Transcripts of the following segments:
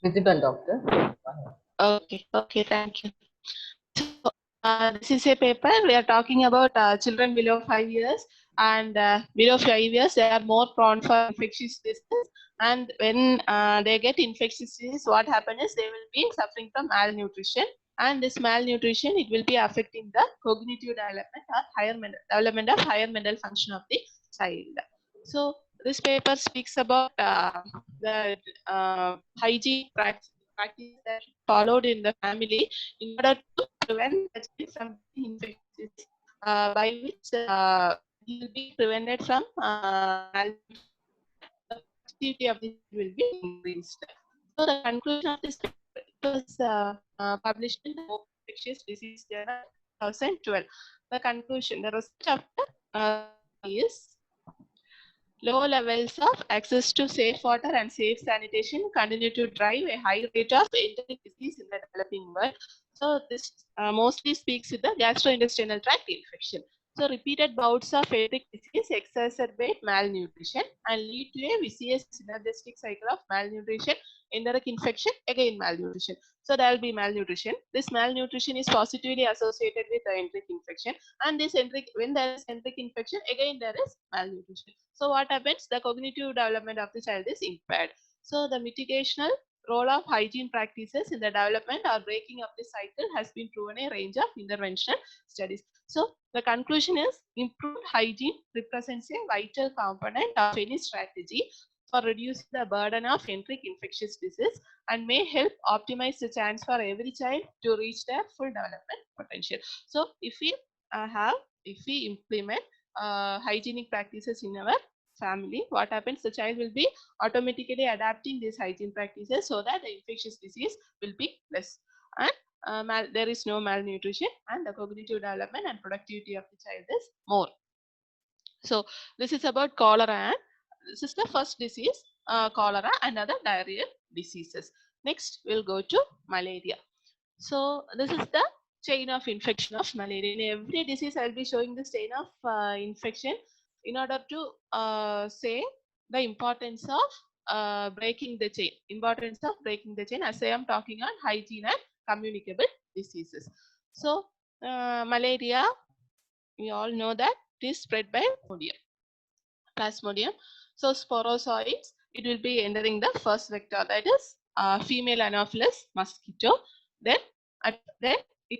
Visible, doctor. Okay, thank you. So, this is a paper. We are talking about children below 5 years, and below 5 years, they are more prone for infectious disease. And when they get infectious disease, what happens is they will be suffering from malnutrition. And this malnutrition, it will be affecting the cognitive development or development of higher mental function of the child. So this paper speaks about the practices that followed in the family in order to prevent the child from getting infectious, by which he will be prevented from malnutrition, the productivity of the child will be increased. So the conclusion of this paper, it was published in the Hope Infectious Disease Journal 2012. The conclusion, the research of the is low levels of access to safe water and safe sanitation continue to drive a high rate of enteric disease in the developing world. So this mostly speaks to the gastrointestinal tract infection. So repeated bouts of enteric disease exacerbate malnutrition and lead to a vicious synergistic cycle of malnutrition, enteric infection, again malnutrition. So there will be malnutrition. This malnutrition is positively associated with the enteric infection, and this enteric, when there is enteric infection, again there is malnutrition. So what happens? The cognitive development of the child is impaired. So the mitigational role of hygiene practices in the development or breaking of the cycle has been proven a range of interventional studies. So the conclusion is improved hygiene represents a vital component of any strategy for reducing the burden of enteric infectious disease and may help optimize the chance for every child to reach their full development potential. So if we implement hygienic practices in our family, what happens? The child will be automatically adapting these hygiene practices so that the infectious disease will be less, and there is no malnutrition, and the cognitive development and productivity of the child is more. So this is about cholera, and this is the first disease, cholera and other diarrheal diseases. Next we'll go to malaria. So this is the chain of infection of malaria. In every disease, I will be showing the chain of infection in order to say the importance of breaking the chain. Importance of breaking the chain, as I am talking on hygiene and communicable diseases. So malaria, we all know that it is spread by Plasmodium. So sporozoites, it will be entering the first vector, that is female Anopheles mosquito. Then it,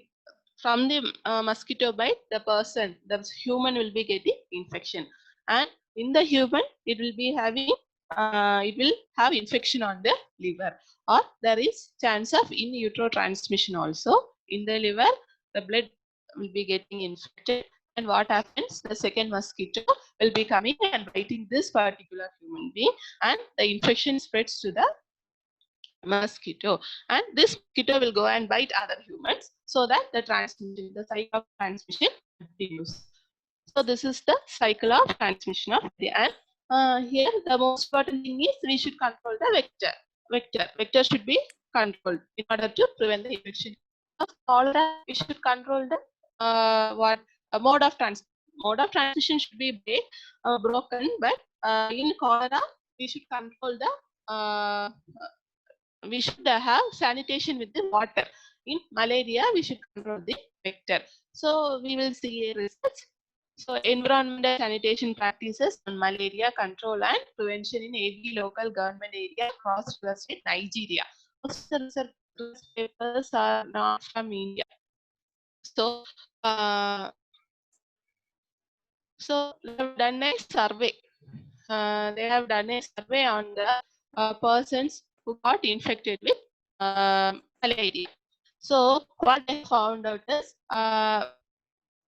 from the mosquito bite, the human will be getting infection, and in the human it will be having it will have infection on the liver, or there is chance of in utero transmission also. In the liver, the blood will be getting infected, and what happens? The second mosquito will be coming and biting this particular human being, and the infection spreads to the mosquito, and this mosquito will go and bite other humans, so that the cycle of transmission continues. So this is the cycle of transmission of the, and here the most important thing is we should control the vector should be controlled in order to prevent the infection of cholera. We should control the mode of transmission should be broken, but in cholera we should control the we should have sanitation with the water. In malaria, we should control the vector. So we will see a research. So environmental sanitation practices on malaria control and prevention in 80 local government area across the state Nigeria. Most of the research papers are not from India. So they have done a survey. They have done a survey on the persons who got infected with malaria. So what they found out is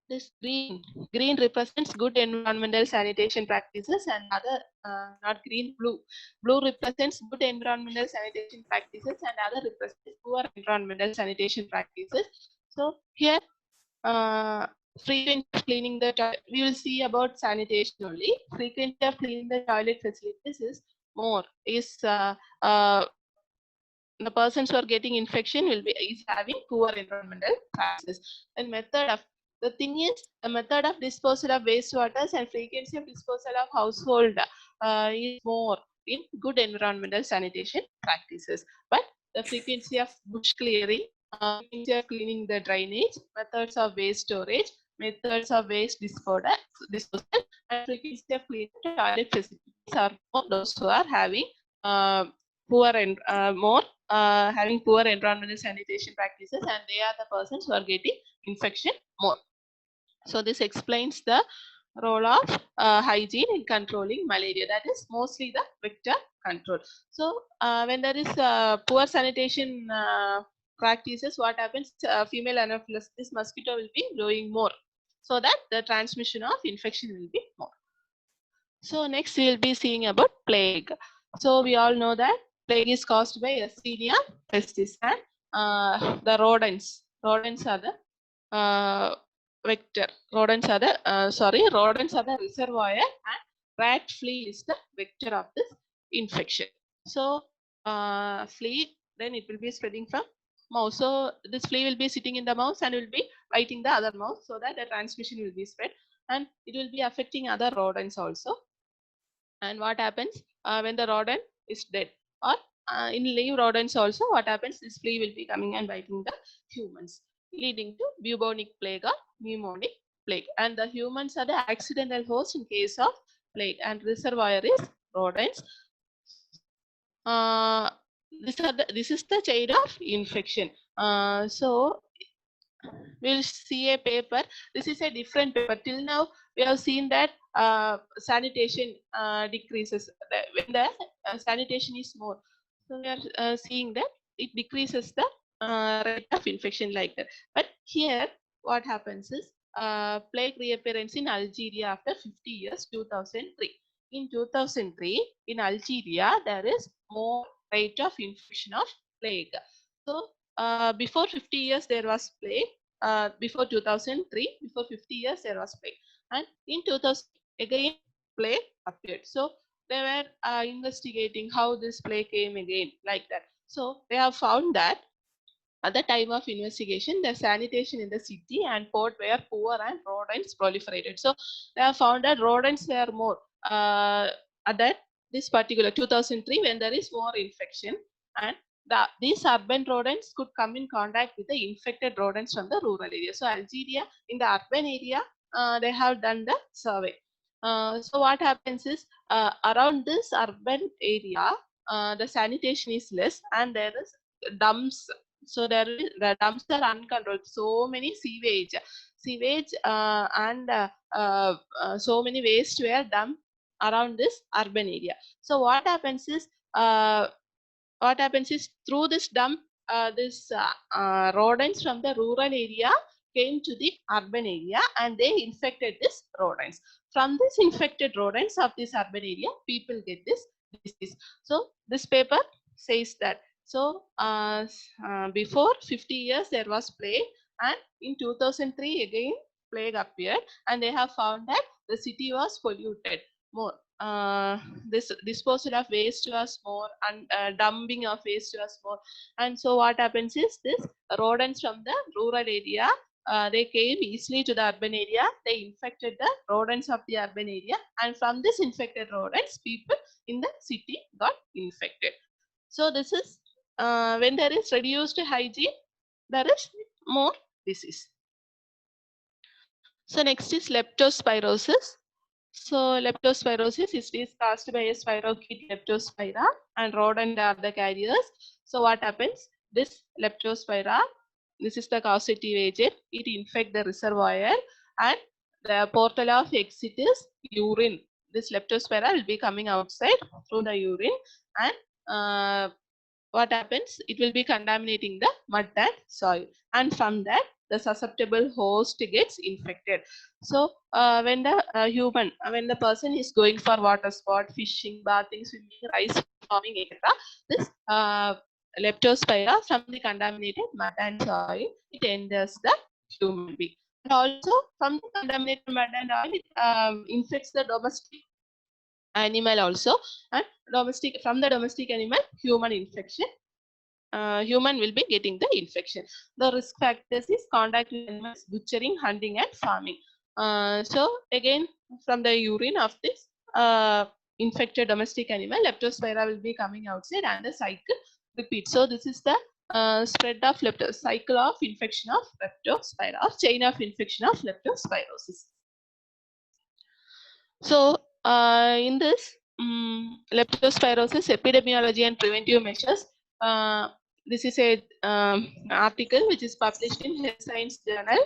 this green represents good environmental sanitation practices, and other not green, blue represents good environmental sanitation practices, and other represents poor environmental sanitation practices. So here frequency of cleaning the toilet, we will see about sanitation only. Frequency of cleaning the toilet facilities is more, the persons who are getting infection is having poor environmental practices. And the thing is, the method of disposal of wastewaters and frequency of disposal of household is more in good environmental sanitation practices. But the frequency of bush clearing, frequency of cleaning the drainage, methods of waste storage, methods of waste disposal, and frequency of cleaning toilet facilities are more those who are having poor and having poor environmental sanitation practices, and they are the persons who are getting infection more. So this explains the role of hygiene in controlling malaria. That is mostly the vector control. So when there is poor sanitation practices, what happens? Female Anopheles, this mosquito will be growing more, so that the transmission of infection will be more. So next we will be seeing about plague. So we all know that plague is caused by Yersinia pestis, and the rodents. Rodents are the vector. Rodents are the reservoir, and rat flea is the vector of this infection. So flea, then it will be spreading from mouse. So this flea will be sitting in the mouse and will be biting the other mouse, so that the transmission will be spread, and it will be affecting other rodents also. And what happens when the rodent is dead, or in live rodents also, what happens? This flea will be coming and biting the humans, leading to bubonic plague or pneumonic plague. And the humans are the accidental host in case of plague, and reservoir is rodents. This is the chain of infection. So we'll see a paper. This is a different paper. Till now, we have seen that sanitation decreases when the sanitation is more. So we are seeing that it decreases the rate of infection like that. But here, what happens is plague reappearance in Algeria after 50 years, 2003. In 2003, in Algeria, there is more rate of infection of plague. So before 50 years, there was plague. Before 2003, before 50 years, there was plague. And in 2000, again, plague appeared. So they were investigating how this plague came again, like that. So they have found that at the time of investigation, the sanitation in the city and port were poor and rodents proliferated. So they have found that rodents were more at that this particular 2003 when there is more infection, and these urban rodents could come in contact with the infected rodents from the rural area. So Algeria, in the urban area, they have done the survey. So what happens is around this urban area, the sanitation is less, and there is dumps. So the dumps are uncontrolled. So many sewage, and so many waste were dumped around this urban area. So what happens is through this dump, rodents from the rural area came to the urban area, and they infected these rodents. From this infected rodents of this urban area, people get this disease. So this paper says that. So before 50 years there was plague, and in 2003 again plague appeared, and they have found that the city was polluted more. This disposal of waste was more, and dumping of waste was more. And so what happens is this rodents from the rural area, they came easily to the urban area. They infected the rodents of the urban area, and from this infected rodents, people in the city got infected. So this is when there is reduced hygiene, there is more disease. So next is leptospirosis. So leptospirosis is caused by a spirochete leptospira, and rodent are the carriers. So what happens? This leptospira, this is the causative agent. It infects the reservoir, and the portal of exit is urine. This leptospira will be coming outside through the urine, and what happens? It will be contaminating the mud and soil, and from that the susceptible host gets infected. So when the when the person is going for water sport, fishing, bathing, swimming, rice farming, etc., this leptospira from the contaminated mud and soil, it enters the human being. And also from the contaminated mud and oil, it infects the domestic animal also, and from the domestic animal, human infection. Human will be getting the infection. The risk factors is contact with animals, butchering, hunting, and farming. So again, from the urine of this infected domestic animal, leptospira will be coming outside, and the cycle repeat. So this is the spread of cycle of infection of leptospirosis, chain of infection of leptospirosis. So in this leptospirosis epidemiology and preventive measures, this is a article which is published in Health Science Journal.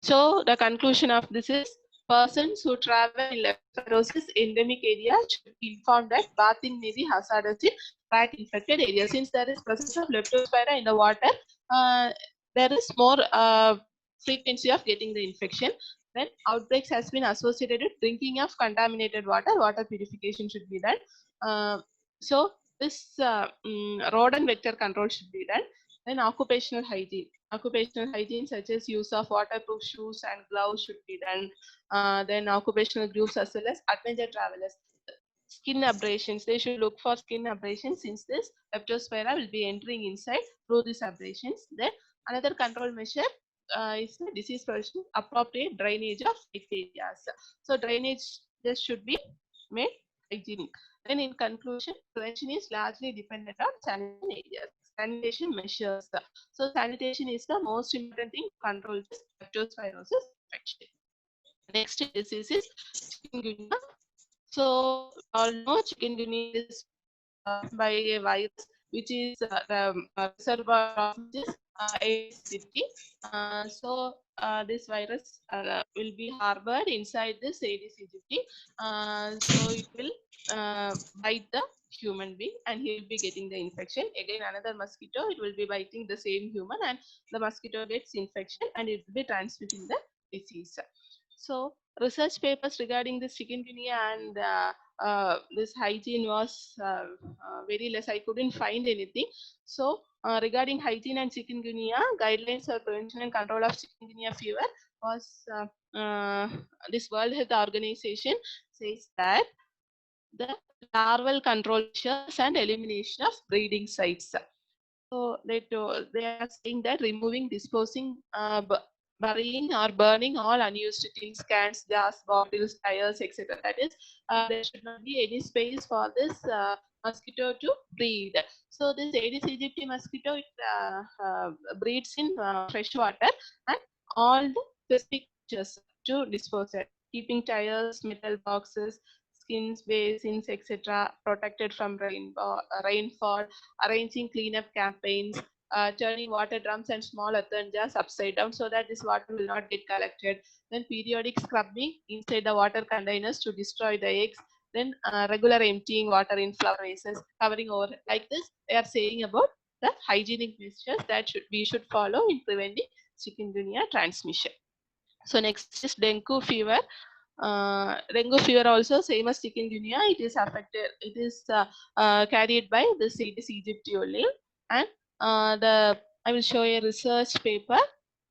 So the conclusion of this is persons who travel in leptospirosis endemic area should be informed that bathing may be hazardous in rat infected areas. Since there is presence of leptospira in the water, there is more frequency of getting the infection. Then outbreaks has been associated with drinking of contaminated water. Water purification should be done. So this rodent vector control should be done. Then occupational hygiene. Occupational hygiene such as use of waterproof shoes and gloves should be done. Then occupational groups as well as adventure travelers. Skin abrasions, they should look for skin abrasions since this leptospira will be entering inside through these abrasions. Then another control measure is the disease prevention, appropriate drainage of areas. So drainage just should be made hygienic. Then in conclusion, prevention is largely dependent on sanitation areas, sanitation measures. So sanitation is the most important thing to control this leptospirosis infection. Next disease is chikungunya. So all know chikungunya is by a virus which is the reservoir of which is Aedes aegypti. So this virus will be harbored inside this Aedes aegypti. So it will bite the human being and he will be getting the infection. Again another mosquito, it will be biting the same human and the mosquito gets infection and it will be transmitting the disease. So research papers regarding this chikungunya and this hygiene was very less. I couldn't find anything. So regarding hygiene and chikungunya, guidelines for prevention and control of chikungunya fever was this World Health Organization says that the larval control measures and elimination of breeding sites. So they are saying that removing, disposing, burying or burning all unused tins, cans, jars, bottles, tires, etc. That is, there should not be any space for this mosquito to breed. So this Aedes aegypti mosquito, it breeds in fresh water and all the specific features to dispose it, keeping tires, metal boxes, skins, basins, etc. protected from rainfall, arranging cleanup campaigns, turning water drums and small earthen jars upside down so that this water will not get collected. Then periodic scrubbing inside the water containers to destroy the eggs. Then regular emptying water in flower vases, covering over. Like this, they are saying about the hygienic measures that we should follow in preventing chikungunya transmission. So next is dengue fever. Dengue fever also same as chikungunya. It is affected. It is carried by the Aedes aegypti only. And I will show a research paper.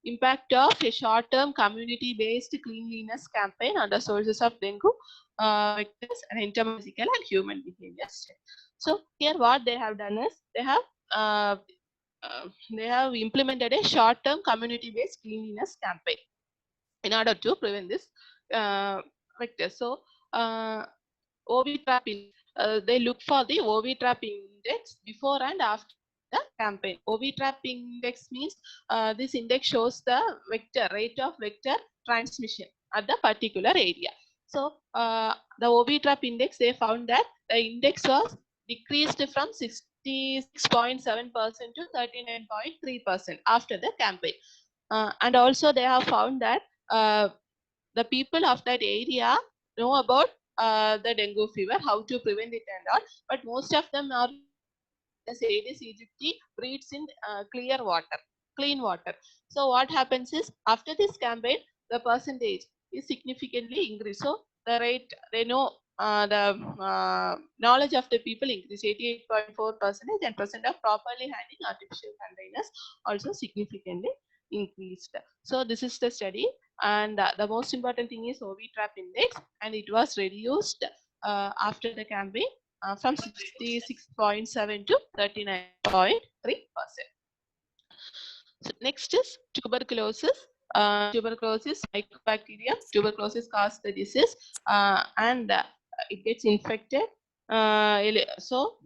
Impact of a short-term community-based cleanliness campaign on the sources of dengue, vectors, and entomophysical and human behaviors. So here, what they have done is they have implemented a short-term community-based cleanliness campaign in order to prevent this vector. So OV trap, they look for the OV trap index before and after the campaign. OV trap index means this index shows the vector rate of vector transmission at the particular area. So the OV trap index, they found that the index was decreased from 66.7% to 39.3% after the campaign. And also they have found that the people of that area know about the dengue fever, how to prevent it and all, but most of them are the Aedes aegypti breeds in clear water, clean water. So what happens is after this campaign, the percentage is significantly increased. So the rate, they know the knowledge of the people increase 88.4% and percent of properly handling artificial containers also significantly increased. So this is the study, and the most important thing is OV trap index, and it was reduced after the campaign from 66.7 to 39.3%. So next is tuberculosis. Tuberculosis, mycobacterium. Tuberculosis causes the disease and it gets infected. So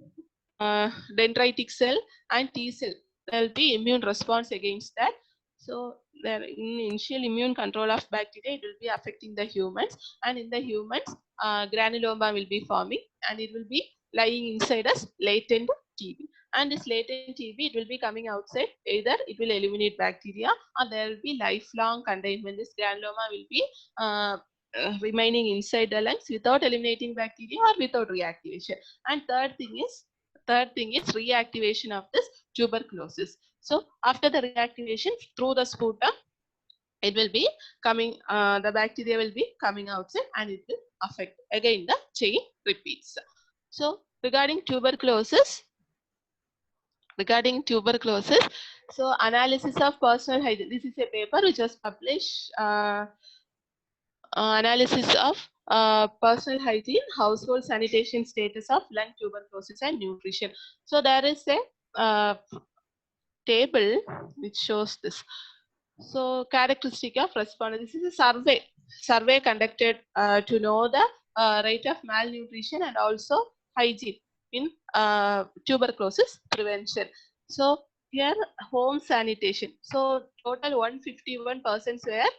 dendritic cell and T cell. There will be immune response against that. So there in initial immune control of bacteria, it will be affecting the humans, and in the humans, granuloma will be forming, and it will be lying inside us latent TB. And this latent TB, it will be coming outside. Either it will eliminate bacteria, or there will be lifelong containment. This granuloma will be remaining inside the lungs without eliminating bacteria or without reactivation. And third thing is reactivation of this tuberculosis. So after the reactivation through the sputum, it will be coming, the bacteria will be coming outside, and it will affect. Again, the chain repeats. So regarding tuberculosis, so analysis of personal hygiene. This is a paper which was published, analysis of personal hygiene, household sanitation status of lung tuberculosis and nutrition. So there is a table which shows this. So characteristic of respondent. This is a survey conducted to know the rate of malnutrition and also hygiene in tuberculosis prevention. So here home sanitation. So total 151 persons were,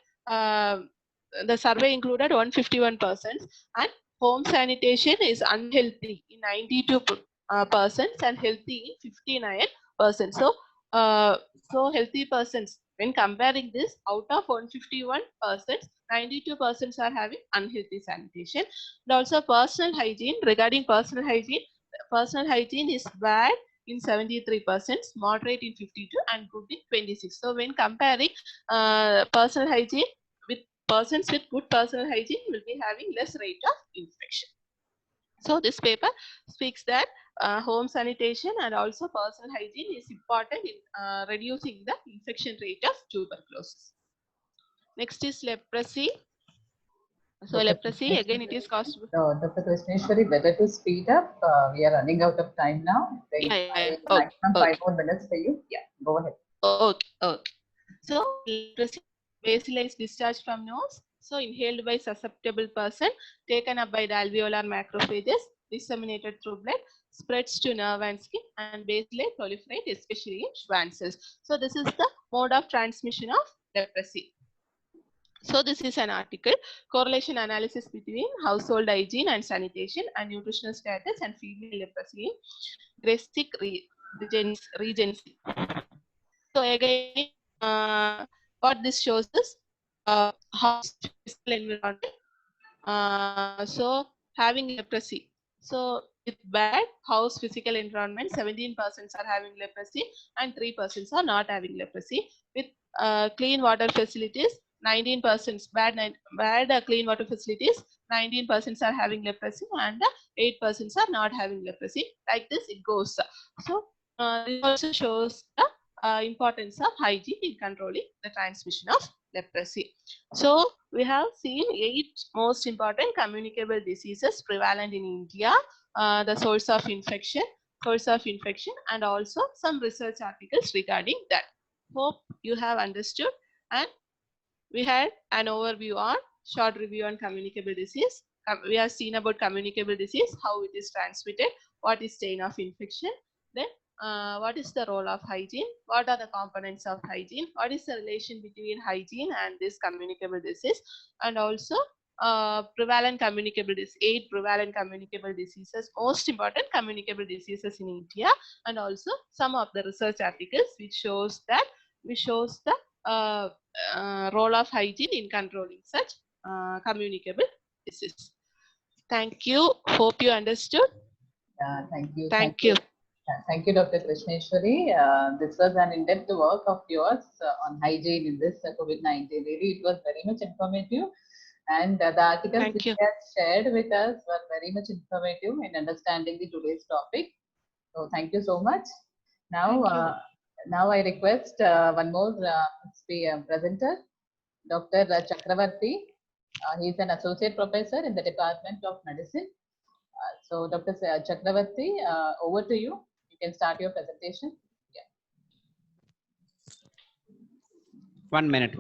the survey included 151 persons, and home sanitation is unhealthy in 92 persons and healthy in 59%. So healthy persons, when comparing this, out of 151 persons, 92 persons are having unhealthy sanitation. And also personal hygiene. Regarding personal hygiene is bad in 73%, moderate in 52, and good in 26. So when comparing personal hygiene with persons with good personal hygiene, will be having less rate of infection. So this paper speaks that home sanitation and also personal hygiene is important in reducing the infection rate of tuberculosis. Next is leprosy. So Dr. leprosy, again, it is caused. Dr. Krishneshwari, better to speed up. We are running out of time now. Yeah. Maximum 5 more minutes for you. Yeah, go ahead. Okay. So leprosy, bacillus discharge from nose. So inhaled by susceptible person, taken up by the alveolar macrophages, disseminated through blood, spreads to nerve and skin, and bacilli proliferate, especially in Schwann cells. So this is the mode of transmission of leprosy. So this is an article, correlation analysis between household hygiene and sanitation and nutritional status and female leprosy in Gressic Regency. So again, what this shows is house physical environment. So having leprosy. So with bad house physical environment, 17% are having leprosy and 3% are not having leprosy. With clean water facilities, 19% bad clean water facilities, 19% are having leprosy and 8% are not having leprosy. Like this it goes. So this also shows the importance of hygiene in controlling the transmission of leprosy. So we have seen 8 most important communicable diseases prevalent in India, the source of infection, and also some research articles regarding that. Hope you have understood, and we had an overview on short review on communicable disease. We have seen about communicable disease, how it is transmitted, what is chain of infection, then what is the role of hygiene, what are the components of hygiene, what is the relation between hygiene and this communicable disease, and also prevalent communicable disease, 8 prevalent communicable diseases, most important communicable diseases in India, and also some of the research articles which shows the role of hygiene in controlling such communicable disease. Thank you. Hope you understood. Thank you. Thank you. Thank you, Dr. Krishneshwari. This was an in-depth work of yours on hygiene in this COVID-19. Really, it was very much informative. And the articles which you have shared with us were very much informative in understanding the today's topic. So thank you so much. Now, now I request one more presenter, Dr. Chakravarti. He is an associate professor in the Department of Medicine. So Dr. Chakravarti, over to you. You can start your presentation. Yeah. 1 minute.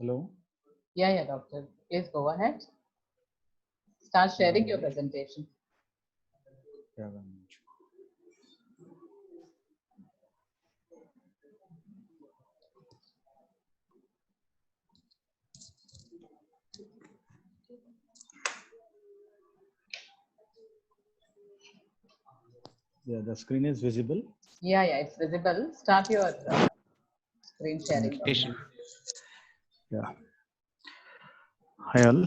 Hello. Yeah, doctor. Please go ahead. Start sharing your presentation. Yeah, 1 minute. Yeah, the screen is visible. Yeah, it's visible. Start your screen sharing. Presentation. Yeah. Hi all.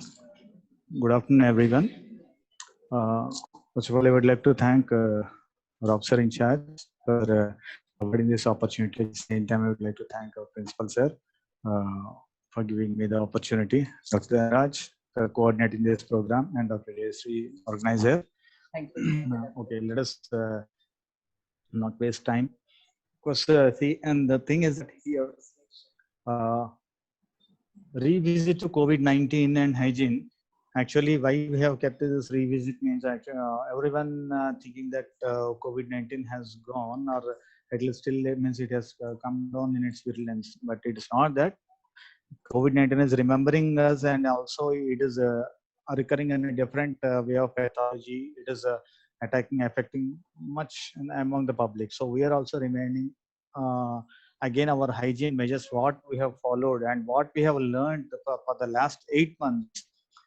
Good afternoon, everyone. First of all, I would like to thank our officer in charge for providing this opportunity. At the same time, I would like to thank our principal sir for giving me the opportunity. Dr. Raj for coordinating this program, and Dr. Jayasri, organizer. Thank you. Okay, let us not waste time. Because see, and the thing is that here, revisit to COVID-19 and hygiene. Actually, why we have kept this revisit means actually everyone thinking that COVID-19 has gone, or at least still means it has come down in its virulence. But it is not that. COVID-19 is remembering us, and also it is recurring in a different way of pathology. It is attacking, affecting much among the public. So we are also remaining again our hygiene measures, what we have followed and what we have learned for the last 8 months,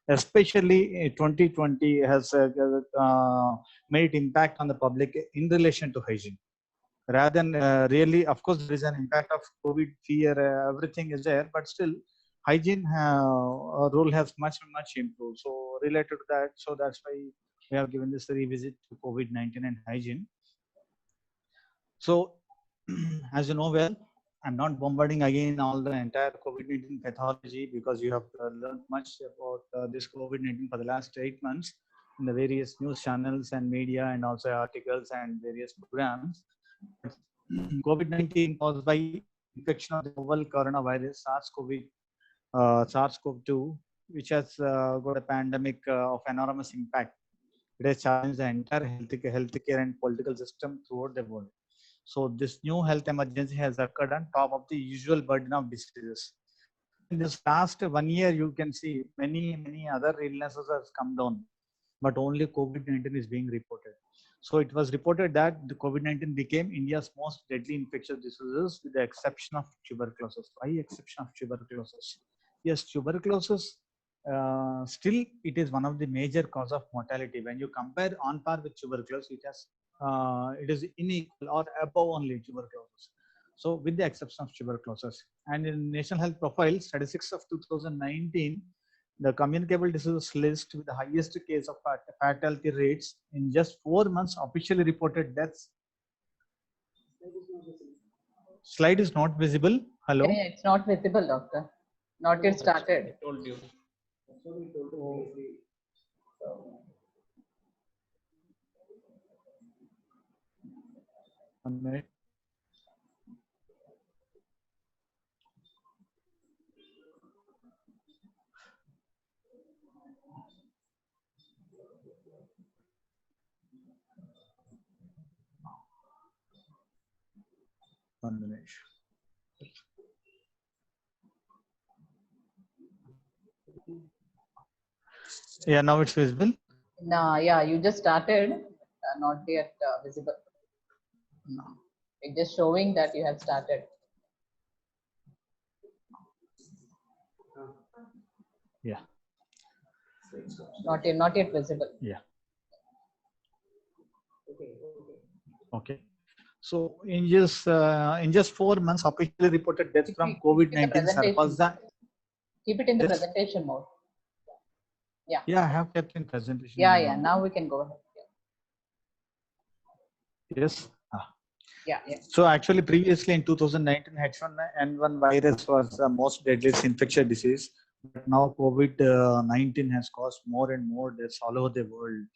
especially 2020 has made impact on the public in relation to hygiene. Rather than really, of course, there is an impact of COVID fear, everything is there, but still hygiene role has much improved. So related to that, so that's why we have given this revisit to COVID-19 and hygiene. So as you know well, I'm not bombarding again all the entire COVID-19 pathology, because you have learned much about this COVID-19 for the last 8 months in the various news channels and media, and also articles and various programs. COVID-19 caused by infection of the novel coronavirus SARS-CoV-2, which has got a pandemic of enormous impact. It has challenged the entire healthcare and political system throughout the world. So this new health emergency has occurred on top of the usual burden of diseases. In this last 1 year, you can see many other illnesses has come down, but only COVID-19 is being reported. So it was reported that the COVID-19 became India's most deadly infectious diseases, with the exception of tuberculosis. Why exception of tuberculosis? Yes, tuberculosis still it is one of the major cause of mortality. When you compare on par with tuberculosis, it is unequal or above only tuberculosis. So with the exception of tuberculosis, and in National Health Profile statistics of 2019, the communicable diseases list with the highest case of fatality rates in just 4 months officially reported deaths. Slide is not visible. Hello. Yeah, it's not visible, doctor. Not yet started. I told you. One minute. One minute. Yeah, now it's visible. No, yeah, you just started. Not yet visible. No. It's just showing that you have started. Yeah. Not yet visible. Yeah. Okay. So in just 4 months, officially reported deaths from COVID-19 surpassed the. Keep it in the Yes. presentation mode. Yeah. Yeah, I have kept in presentation. Yeah. Now we can go ahead. Yes. Yeah. So actually, previously in 2019, H1N1 virus was the most deadliest infectious disease. But now COVID-19 has caused more and more deaths all over the world.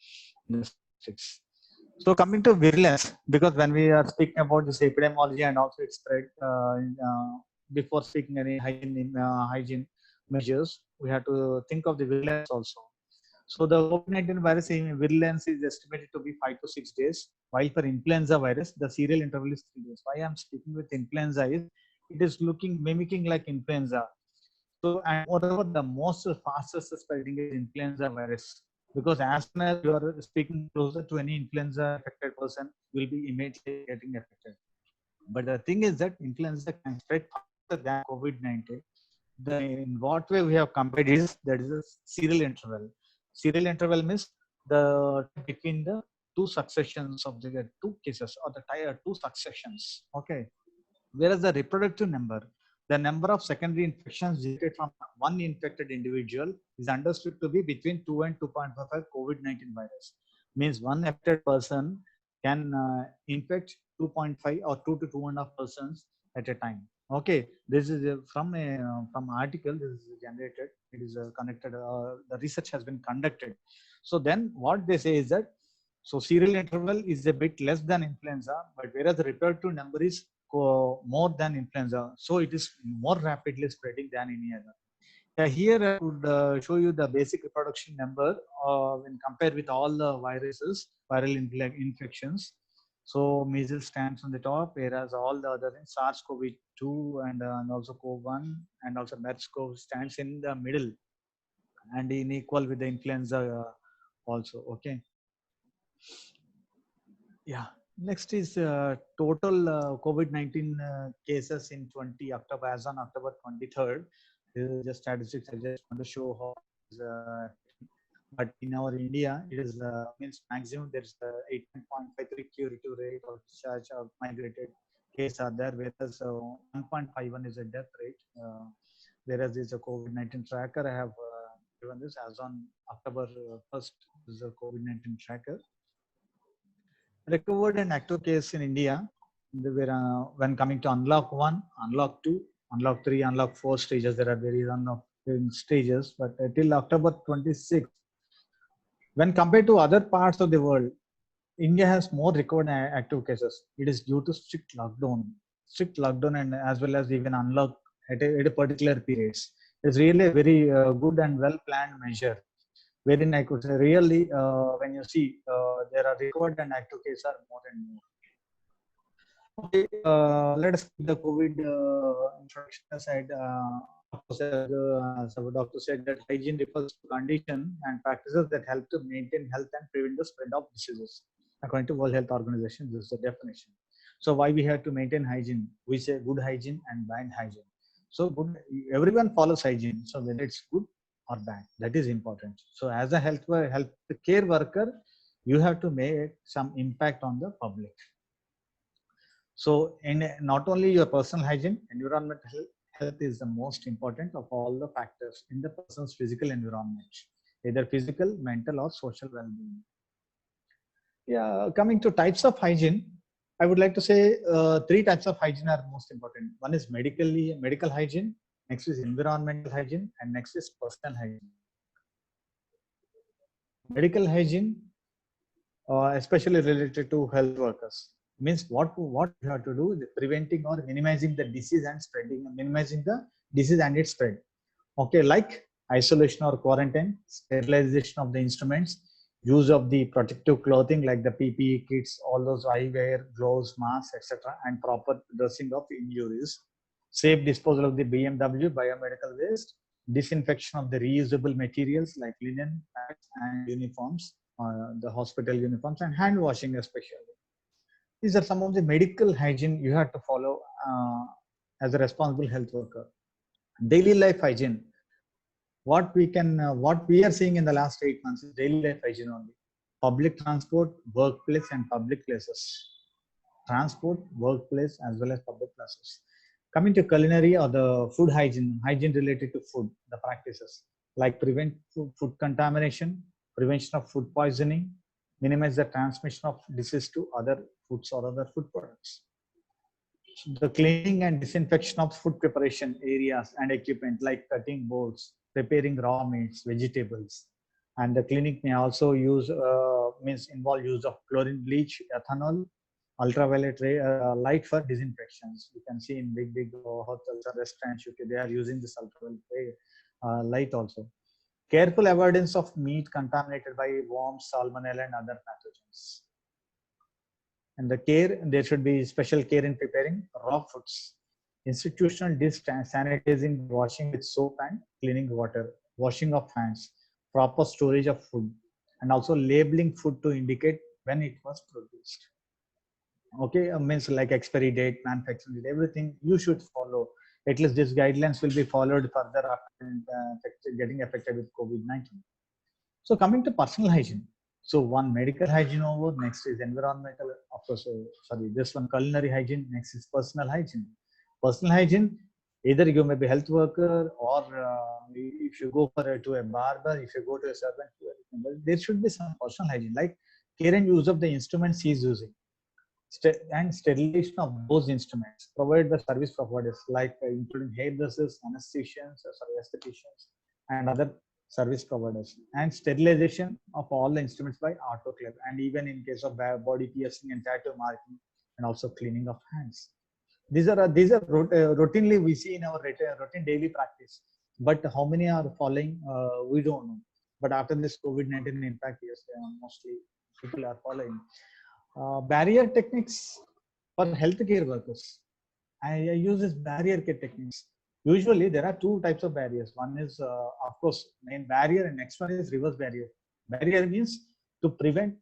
So coming to virulence, because when we are speaking about this epidemiology and also its spread, before speaking any hygiene measures, we have to think of the virulence also. So the COVID-19 virus virulence is estimated to be 5 to 6 days, while for influenza virus, the serial interval is 3 days. Why I'm speaking with influenza is, it is mimicking like influenza. So, and moreover, the most fastest spreading is influenza virus, because as soon as you are speaking closer to any influenza affected person, you will be immediately getting affected. But the thing is that influenza can spread faster than COVID-19. In what way we have compared is that is a serial interval. Serial interval means the between the two successions of the two cases or the two successions. Okay. Whereas the reproductive number, the number of secondary infections generated from one infected individual is understood to be between 2 and 2.55 COVID-19 virus. Means one affected person can infect 2.5 or 2 to 2.5 persons at a time. Okay, this is from article. This is generated. It is connected. The research has been conducted. So then, what they say is that serial interval is a bit less than influenza, but whereas the reproductive number is more than influenza, so it is more rapidly spreading than any other. Here I would show you the basic reproduction number when compared with all the viruses, viral infections. So measles stands on the top, whereas all the other SARS-CoV-2 and also CoV-1 and also MERS-CoV stands in the middle and in equal with the influenza also. Okay. Yeah. Next is total COVID-19 cases in 20 October, as on October 23rd. This is just statistics. I just want to show how it is, but in our India, it is means maximum there is 18.53 curative rate of discharge of migrated case are there, whereas 1.51 is a death rate. Whereas this is a COVID-19 tracker. I have given this as on October 1st. This is a COVID-19 tracker. Recovered and active case in India, when coming to unlock 1, unlock 2, unlock 3, unlock 4 stages, there are various unlocking stages, but till October 26th, when compared to other parts of the world, India has more recovered active cases. It is due to strict lockdown, and as well as even unlock at a particular periods. It's really a very good and well planned measure, wherein I could say really when you see there are recovered and active cases are more and more. Okay, let us keep the COVID introduction aside. Doctor said that hygiene refers to condition and practices that help to maintain health and prevent the spread of diseases. According to World Health Organization, this is the definition. So why we have to maintain hygiene? We say good hygiene and bad hygiene. So good, everyone follows hygiene. So whether it's good or bad, that is important. So as a health care worker, you have to make some impact on the public. So in not only your personal hygiene, environmental health is the most important of all the factors in the person's physical environment, either physical, mental, or social well-being. Yeah, coming to types of hygiene, I would like to say 3 types of hygiene are most important. One is medical hygiene, next is environmental hygiene, and next is personal hygiene. Medical hygiene, especially related to health workers, means what you have to do is preventing or minimizing the disease and minimizing the disease and its spread. Okay, like isolation or quarantine, sterilization of the instruments, use of the protective clothing like the PPE kits, all those eyewear, gloves, masks, etc., and proper dressing of injuries, safe disposal of the BMW biomedical waste, disinfection of the reusable materials like linen, pads, and uniforms, the hospital uniforms, and hand washing especially. These are some of the medical hygiene you have to follow as a responsible health worker. Daily life hygiene. What we are seeing in the last 8 months is daily life hygiene only. Public transport, workplace, and public places. Transport, workplace, as well as public places. Coming to culinary or the food hygiene related to food, the practices like prevent food contamination, prevention of food poisoning, minimize the transmission of disease to other foods or other food products. The cleaning and disinfection of food preparation areas and equipment like cutting boards, preparing raw meats, vegetables. And the clinic may also involve use of chlorine bleach, ethanol, ultraviolet light for disinfections. You can see in big hotels or restaurants, they are using this ultraviolet light also. Careful avoidance of meat contaminated by worms, salmonella, and other pathogens. And there should be special care in preparing raw foods. institutional dish sanitizing, washing with soap and cleaning water, washing of hands, proper storage of food, and also labeling food to indicate when it was produced. Okay, means like expiry date, manufacturing date, everything you should follow. At least these guidelines will be followed further after getting affected with COVID-19. So coming to personal hygiene. So one medical hygiene over, next is environmental, of course, sorry, this one culinary hygiene, next is personal hygiene. Personal hygiene, either you may be health worker or if you go to a barber, if you go to a servant, there should be some personal hygiene, like care and use of the instruments he is using and sterilization of those instruments provided by service providers like including hairdressers, anesthesians, aestheticians, and other service providers, and sterilization of all the instruments by autoclave, and even in case of body piercing and tattoo marking, and also cleaning of hands. These are routinely we see in our routine daily practice, but how many are following? We don't know. But after this COVID-19 impact, yes, mostly people are following. Barrier techniques for healthcare workers. I use this barrier techniques. Usually there are two types of barriers. One is, of course, main barrier, and next one is reverse barrier. Barrier means to prevent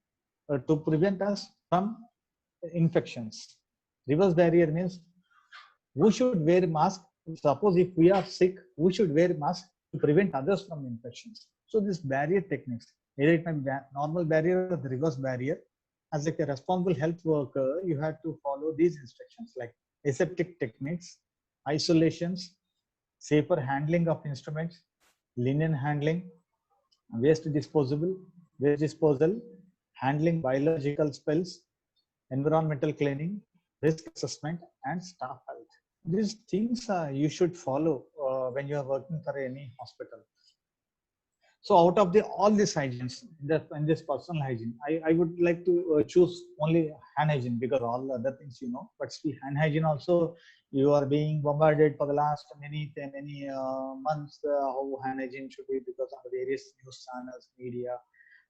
us from infections. Reverse barrier means we should wear mask. Suppose if we are sick, we should wear mask to prevent others from infections. So this barrier techniques, either it may be normal barrier or the reverse barrier. As a responsible health worker, you have to follow these instructions like aseptic techniques, isolations, safer handling of instruments, linen handling, waste disposal, handling biological spills, environmental cleaning, risk assessment, and staff health. These things you should follow when you are working for any hospital. So out of all these hygienes, in this personal hygiene, I would like to choose only hand hygiene, because all the other things you know, but still hand hygiene also, you are being bombarded for the last many months how hand hygiene should be, because of the various news channels, media,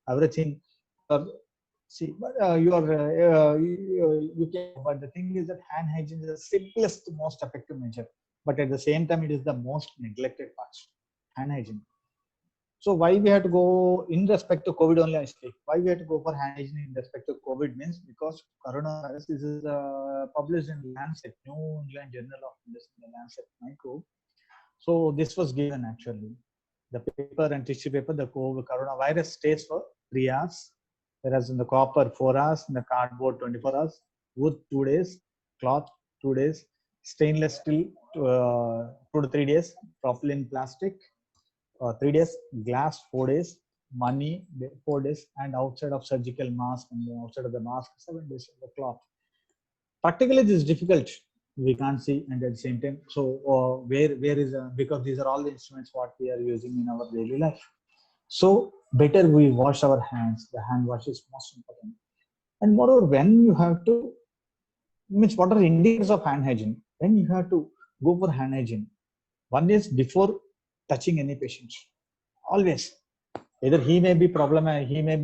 everything. See, but you can. But the thing is that hand hygiene is the simplest, most effective measure, but at the same time, it is the most neglected part. Hand hygiene. So why we have to go in respect to COVID only? I say why we have to go for hand hygiene in respect to COVID means because coronavirus. This is published in Lancet, New England Journal of Medicine, Lancet Microbe. So this was given actually. The paper and tissue paper, the coronavirus stays for 3 hours, whereas in the copper 4 hours, in the cardboard 24 hours, wood 2 days, cloth 2 days, stainless steel 2 to 3 days, propylene plastic 3 days, glass 4 days, money 4 days, and outside of surgical mask and outside of the mask 7 days of the cloth. Practically, this is difficult. We can't see, and at the same time, so where is because these are all the instruments what we are using in our daily life. So better we wash our hands. The hand wash is most important. And moreover, when you have to means what are the indicators of hand hygiene? When you have to go for hand hygiene, one is before touching any patient. Always, either he may be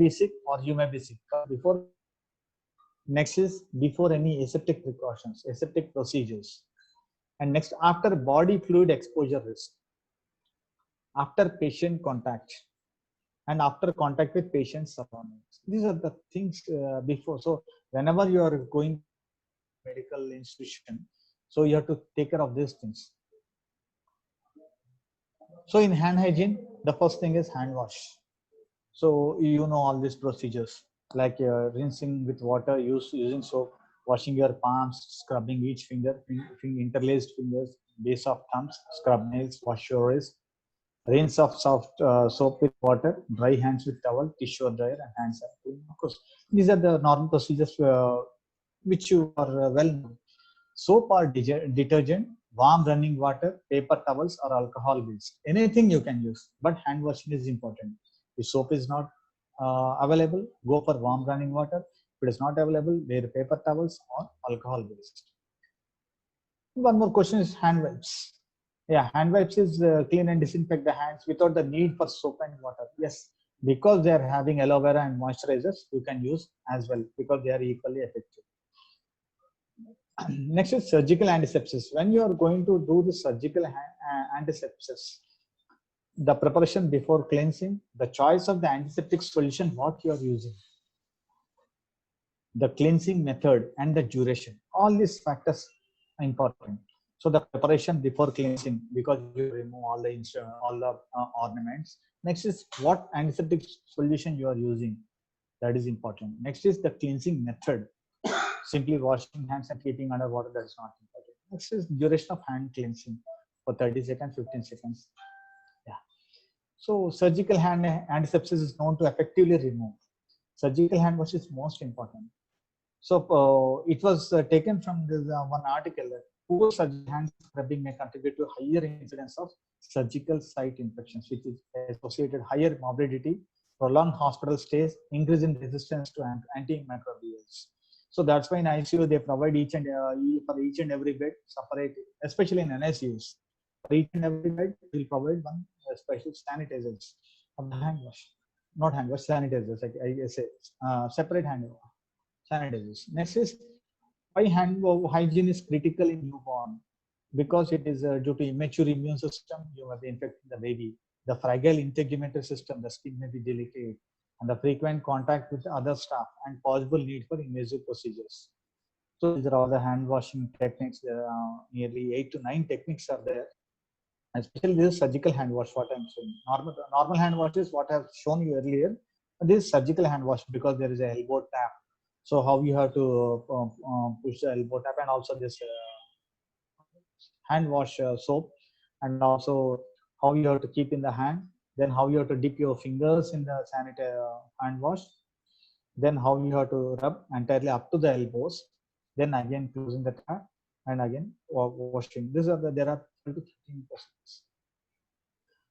sick or you may be sick. Before, next is before any aseptic precautions, aseptic procedures, and next after body fluid exposure risk, after patient contact, and after contact with patient surroundings. These are the things before. So whenever you are going to medical institution, so you have to take care of these things. So in hand hygiene, the first thing is hand wash. So you know all these procedures like rinsing with water, using soap, washing your palms, scrubbing each finger, interlaced fingers, base of thumbs, scrub nails, wash your wrist, rinse of soft soap with water, dry hands with towel, tissue or dryer, and hands are clean. Of course, these are the normal procedures which you are well known. Soap or detergent, warm running water, paper towels, or alcohol based. Anything you can use, but hand washing is important. If soap is not available, go for warm running water. If it is not available, wear paper towels or alcohol based. One more question is hand wipes. Yeah, hand wipes is clean and disinfect the hands without the need for soap and water. Yes, because they are having aloe vera and moisturizers, you can use as well because they are equally effective. Next is surgical antisepsis. When you are going to do the surgical antisepsis, the preparation before cleansing, the choice of the antiseptic solution, what you are using, the cleansing method, and the duration. All these factors are important. So the preparation before cleansing, because you remove all the ornaments. Next is what antiseptic solution you are using. That is important. Next is the cleansing method. Simply washing hands and keeping under water, that is not important. Next is duration of hand cleansing for 30 seconds, 15 seconds. Yeah. So surgical hand antisepsis is known to effectively remove. Surgical hand wash is most important. So it was taken from this one article that poor surgical hand scrubbing may contribute to higher incidence of surgical site infections, which is associated higher morbidity, prolonged hospital stays, increase in resistance to antimicrobials. So that's why in ICU they provide for each and every bed separate, especially in NICUs. For each and every bed, we'll provide one special sanitizers of the hand wash, not hand wash, sanitizers. Like I say, separate hand sanitizers. Next is why hand hygiene is critical in newborn, because it is due to immature immune system. You may be infecting the baby. The fragile integumentary system, the skin may be delicate, and the frequent contact with other staff and possible need for invasive procedures. So these are all the hand washing techniques. There are nearly 8 to 9 techniques are there. Especially this surgical hand wash, what I'm saying. Normal hand wash is what I've shown you earlier. This is surgical hand wash because there is a elbow tap. So how you have to push the elbow tap, and also this hand wash soap, and also how you have to keep in the hand, then how you have to dip your fingers in the sanitary hand wash, then how you have to rub entirely up to the elbows, then again closing the tap, and again washing. There are 12 to 15%.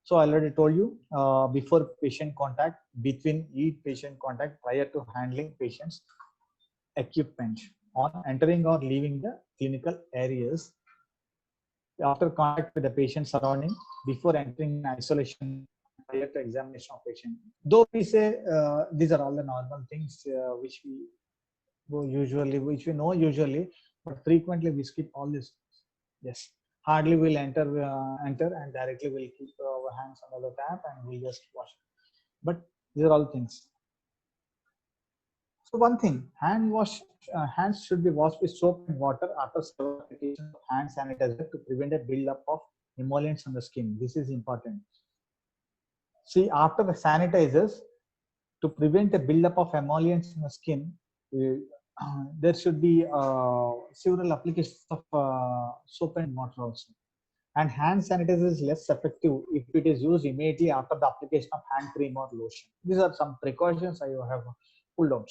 So I already told you before patient contact, between each patient contact, prior to handling patients equipment, on entering or leaving the clinical areas, after contact with the patient surrounding, before entering in isolation, prior to examination of patient. Though we say these are all the normal things which we know usually, but frequently we skip all this. Yes, hardly we'll enter and directly we'll keep our hands on the tap and we'll just wash it. But these are all things. So one thing, hands should be washed with soap and water after several applications of hand sanitizer to prevent a buildup of emollients on the skin. This is important. See, after the sanitizers, to prevent a buildup of emollients in the skin, there should be several applications of soap and water also. And hand sanitizer is less effective if it is used immediately after the application of hand cream or lotion. These are some precautions I have pulled out.